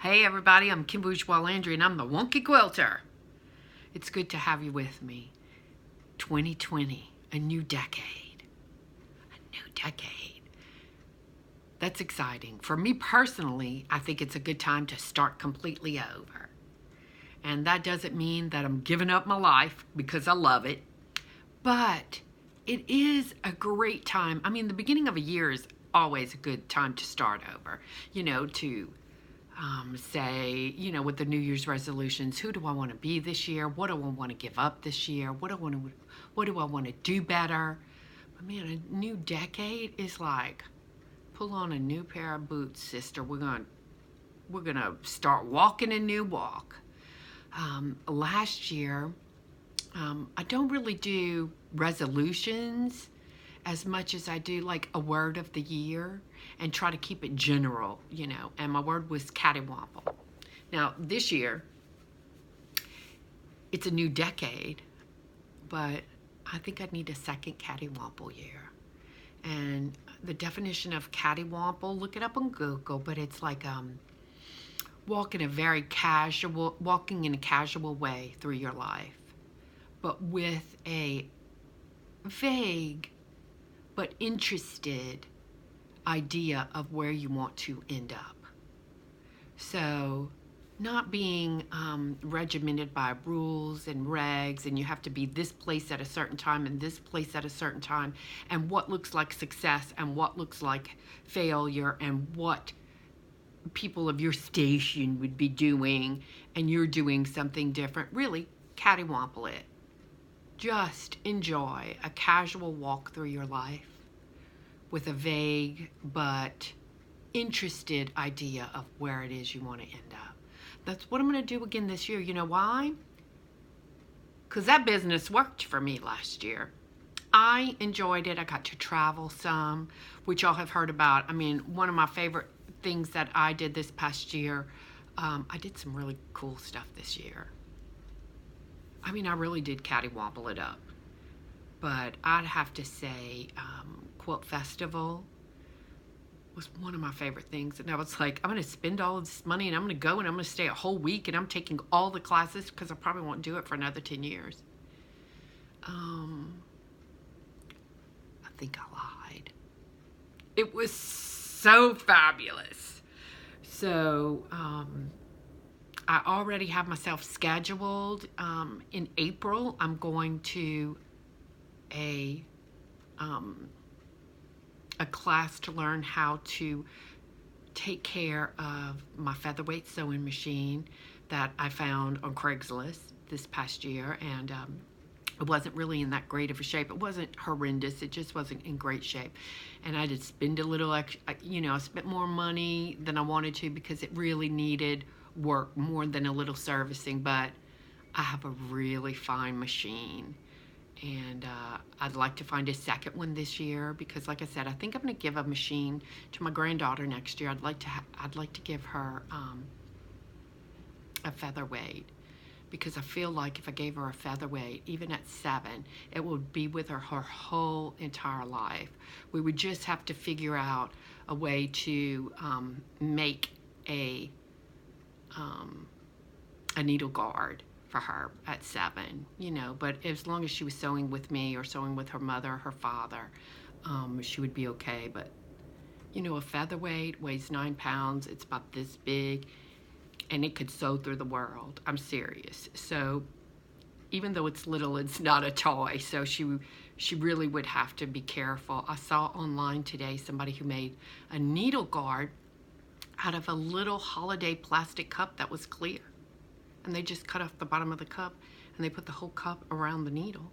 Hey everybody, I'm Kim Bourgeois Landry and I'm the Wonky Quilter. It's good to have you with me. 2020, a new decade. A new decade. That's exciting. For me personally, I think it's a good time to start completely over. And that doesn't mean that I'm giving up my life because I love it. But it is a great time. I mean, the beginning of a year is always a good time to start over. To say, with the New Year's resolutions, who do I want to be this year? What do I want to give up this year? What do I want to do better? But man, a new decade is like, pull on a new pair of boots, sister. We're gonna start walking a new walk. Last year, I don't really do resolutions as much as I do like a word of the year and try to keep it general, and my word was cattywampus. Now, this year, it's a new decade, but I think I need a second cattywampus year. And the definition of cattywampus, look it up on Google, but it's like walking in a casual way through your life, but with a vague but interested idea of where you want to end up. So not being regimented by rules and regs, and you have to be this place at a certain time and this place at a certain time, and what looks like success and what looks like failure and what people of your station would be doing, and you're doing something different. Really, cattywampus it. Just enjoy a casual walk through your life with a vague but interested idea of where it is you want to end up. That's what I'm going to do again this year. You know why? Because that business worked for me last year. I enjoyed it. I got to travel some, which y'all have heard about. I mean, one of my favorite things that I did this past year, I did some really cool stuff this year. I mean, I really did cattywampus it up. But I'd have to say Quilt Festival was one of my favorite things. And I was like, I'm going to spend all of this money and I'm going to go and I'm going to stay a whole week and I'm taking all the classes because I probably won't do it for another 10 years. I think I lied. It was so fabulous. So I already have myself scheduled. In April, I'm going to a class to learn how to take care of my featherweight sewing machine that I found on Craigslist this past year, and it wasn't really in that great of a shape. It wasn't horrendous, it just wasn't in great shape. And I did spend a little extra, I spent more money than I wanted to because it really needed work more than a little servicing, but I have a really fine machine. And I'd like to find a second one this year because, like I said, I think I'm going to give a machine to my granddaughter next year. I'd like to give her a featherweight because I feel like if I gave her a featherweight, even at 7, it would be with her whole entire life. We would just have to figure out a way to make a needle guard for her at 7, but as long as she was sewing with me or sewing with her mother or her father, she would be okay. But a featherweight weighs 9 pounds. It's about this big and it could sew through the world. I'm serious. So even though it's little, it's not a toy. So she really would have to be careful. I saw online today somebody who made a needle guard out of a little holiday plastic cup that was clear. And they just cut off the bottom of the cup and they put the whole cup around the needle.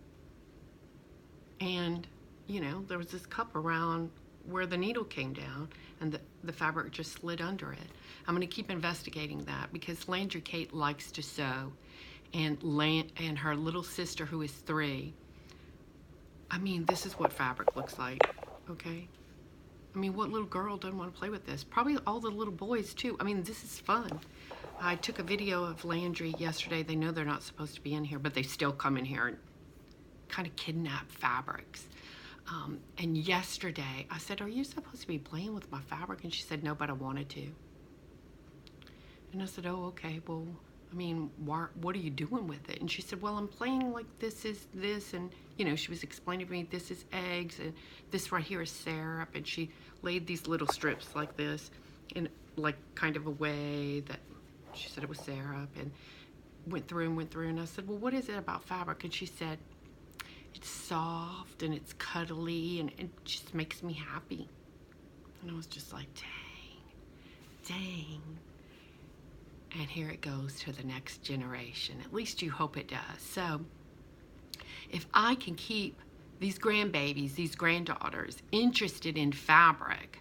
And, there was this cup around where the needle came down and the fabric just slid under it. I'm going to keep investigating that because Landry Kate likes to sew, and her little sister who is 3. I mean, this is what fabric looks like, okay? I mean, what little girl doesn't want to play with this? Probably all the little boys too. I mean, this is fun. I took a video of Landry yesterday. They know they're not supposed to be in here, but they still come in here and kind of kidnap fabrics. And yesterday I said, are you supposed to be playing with my fabric? And she said, no, but I wanted to. And I said, oh, okay, well, I mean, what are you doing with it? And she said, well, I'm playing like this is this, and, you know, she was explaining to me this is eggs, and this right here is syrup, and she laid these little strips like this in like kind of a way that she said it was syrup, and went through, and I said, well, what is it about fabric? And she said, it's soft, and it's cuddly, and it just makes me happy. And I was just like, dang. And here it goes to the next generation. At least you hope it does. So if I can keep these grandbabies, these granddaughters interested in fabric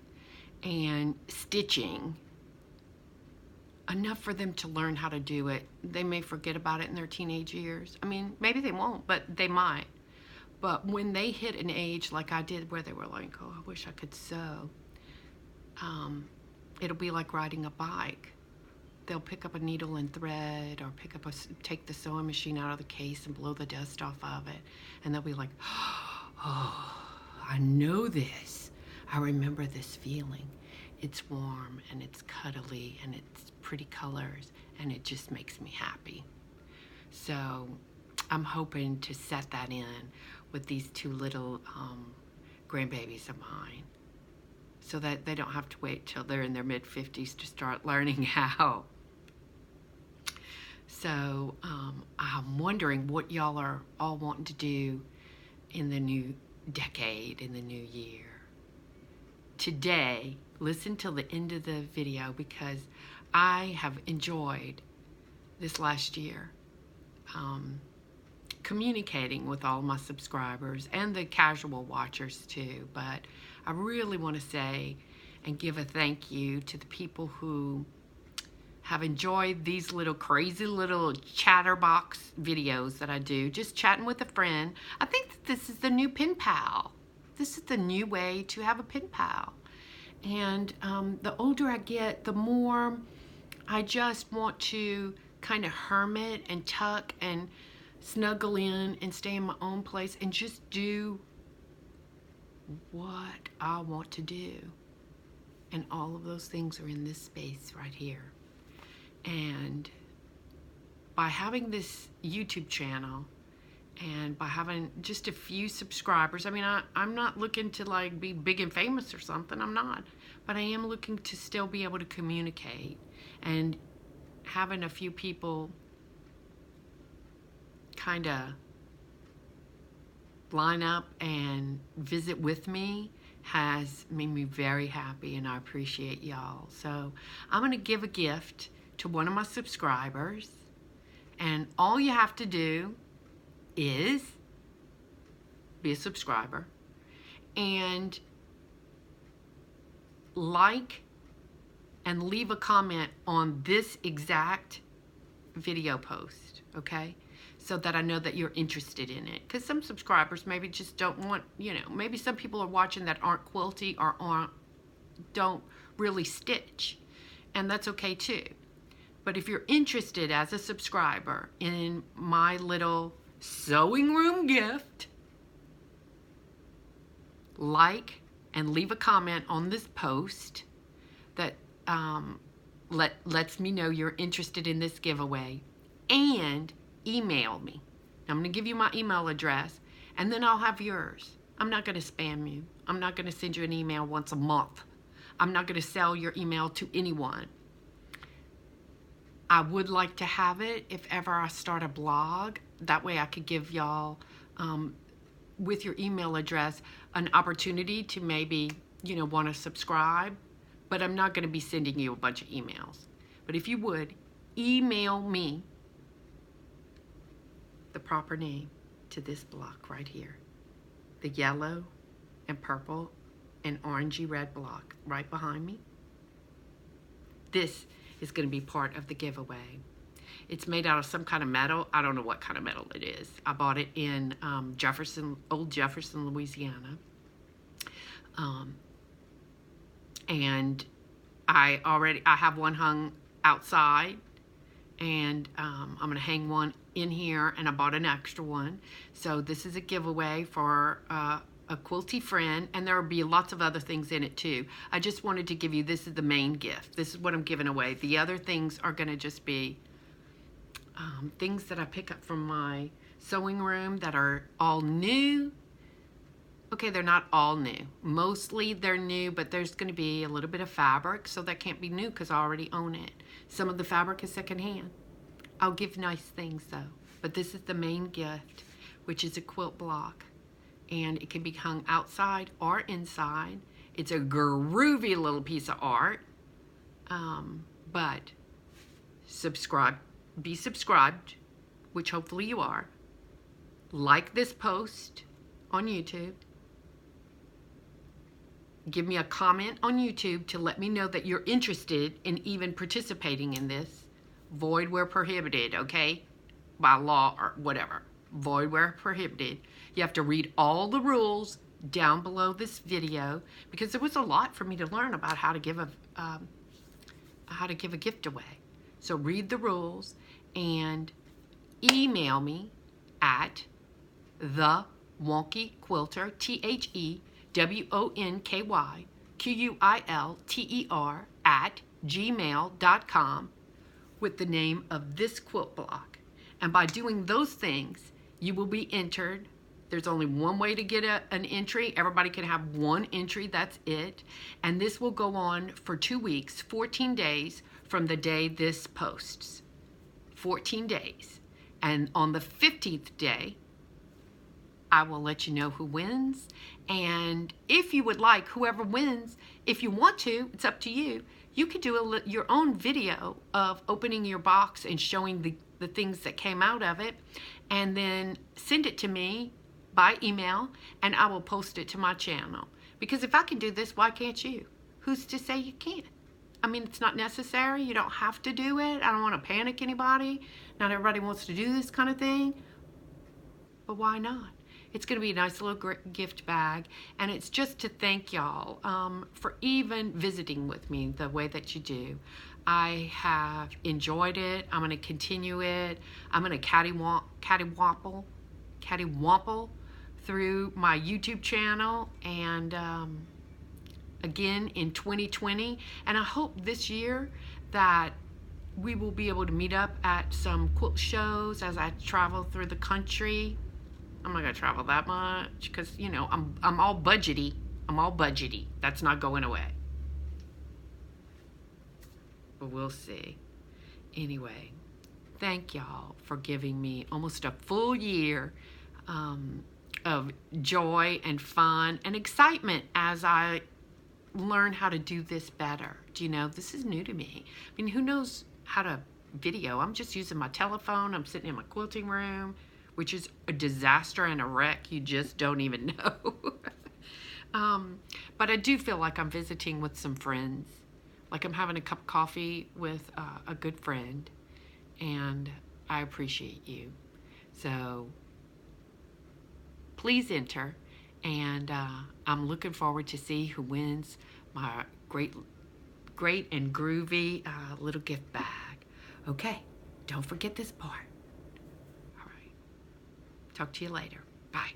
and stitching enough for them to learn how to do it, they may forget about it in their teenage years. I mean, maybe they won't, but they might. But when they hit an age like I did where they were like, oh, I wish I could sew, it'll be like riding a bike. They'll pick up a needle and thread, or take the sewing machine out of the case and blow the dust off of it. And they'll be like, oh, I know this. I remember this feeling. It's warm and it's cuddly and it's pretty colors, and it just makes me happy. So I'm hoping to set that in with these two little grandbabies of mine, so that they don't have to wait till they're in their mid-50s to start learning how. So I'm wondering what y'all are all wanting to do in the new decade, in the new year. Today, listen till the end of the video, because I have enjoyed this last year communicating with all my subscribers and the casual watchers too. But I really want to say and give a thank you to the people who have enjoyed these little crazy little chatterbox videos that I do, just chatting with a friend. I think that this is the new pen pal. This is the new way to have a pen pal. And the older I get, the more I just want to kind of hermit and tuck and snuggle in and stay in my own place and just do what I want to do. And all of those things are in this space right here. And by having this YouTube channel and by having just a few subscribers, I mean, I'm not looking to like be big and famous or something, I'm not. But I am looking to still be able to communicate, and having a few people kind of line up and visit with me has made me very happy, and I appreciate y'all. So I'm going to give a gift to one of my subscribers, and all you have to do is be a subscriber and like and leave a comment on this exact video post, okay? So that I know that you're interested in it. Because some subscribers maybe just don't want, you know, maybe some people are watching that aren't quilty or don't really stitch. And that's okay too. But if you're interested as a subscriber in my little sewing room gift, like and leave a comment on this post that lets me know you're interested in this giveaway, and email me. I'm going to give you my email address, and then I'll have yours. I'm not going to spam you. I'm not going to send you an email once a month. I'm not going to sell your email to anyone. I would like to have it if ever I start a blog. That way I could give y'all, with your email address, an opportunity to maybe, you know, want to subscribe. But I'm not going to be sending you a bunch of emails. But if you would, email me the proper name to this block right here. The yellow and purple and orangey red block right behind me. This is going to be part of the giveaway. It's made out of some kind of metal. I don't know what kind of metal it is. I bought it in Old Jefferson, Louisiana. And I have one hung outside, and I'm going to hang one in here, and I bought an extra one. So this is a giveaway for a quilty friend, and there will be lots of other things in it too. I just wanted to give you, this is the main gift. This is what I'm giving away. The other things are going to just be things that I pick up from my sewing room that are all new. Okay, they're not all new. Mostly they're new, but there's going to be a little bit of fabric, so that can't be new because I already own it. Some of the fabric is secondhand. I'll give nice things though. But this is the main gift, which is a quilt block. And it can be hung outside or inside. It's a groovy little piece of art. But be subscribed, which hopefully you are. Like this post on YouTube. Give me a comment on YouTube to let me know that you're interested in even participating in this. Void where prohibited, okay? By law or whatever. Void where prohibited. You have to read all the rules down below this video, because there was a lot for me to learn about how to give a gift away. So read the rules and email me at the Wonky Quilter, THEWONKYQUILTER @gmail.com with the name of this quilt block. And by doing those things, you will be entered. There's only one way to get an entry. Everybody can have one entry, that's it. And this will go on for 2 weeks, 14 days from the day this posts. 14 days. And on the 15th day, I will let you know who wins. And if you would like, whoever wins, if you want to, it's up to you. You could do your own video of opening your box and showing the things that came out of it, and then send it to me by email, and I will post it to my channel. Because if I can do this, why can't you? Who's to say you can't? I mean, it's not necessary. You don't have to do it. I don't want to panic anybody. Not everybody wants to do this kind of thing. But why not? It's going to be a nice little gift bag, and it's just to thank y'all for even visiting with me the way that you do. I have enjoyed it. I'm going to continue it. I'm going to cattywomple through my YouTube channel, and again in 2020. And I hope this year that we will be able to meet up at some quilt shows as I travel through the country. I'm not gonna travel that much because, you know, I'm all budgety. I'm all budgety. That's not going away. But we'll see. Anyway, thank y'all for giving me almost a full year of joy and fun and excitement as I learn how to do this better. Do you know, this is new to me. I mean, who knows how to video? I'm just using my telephone. I'm sitting in my quilting room, which is a disaster and a wreck. You just don't even know. But I do feel like I'm visiting with some friends. Like I'm having a cup of coffee with a good friend. And I appreciate you. So please enter. And I'm looking forward to see who wins my great and groovy little gift bag. Okay, don't forget this part. Talk to you later. Bye.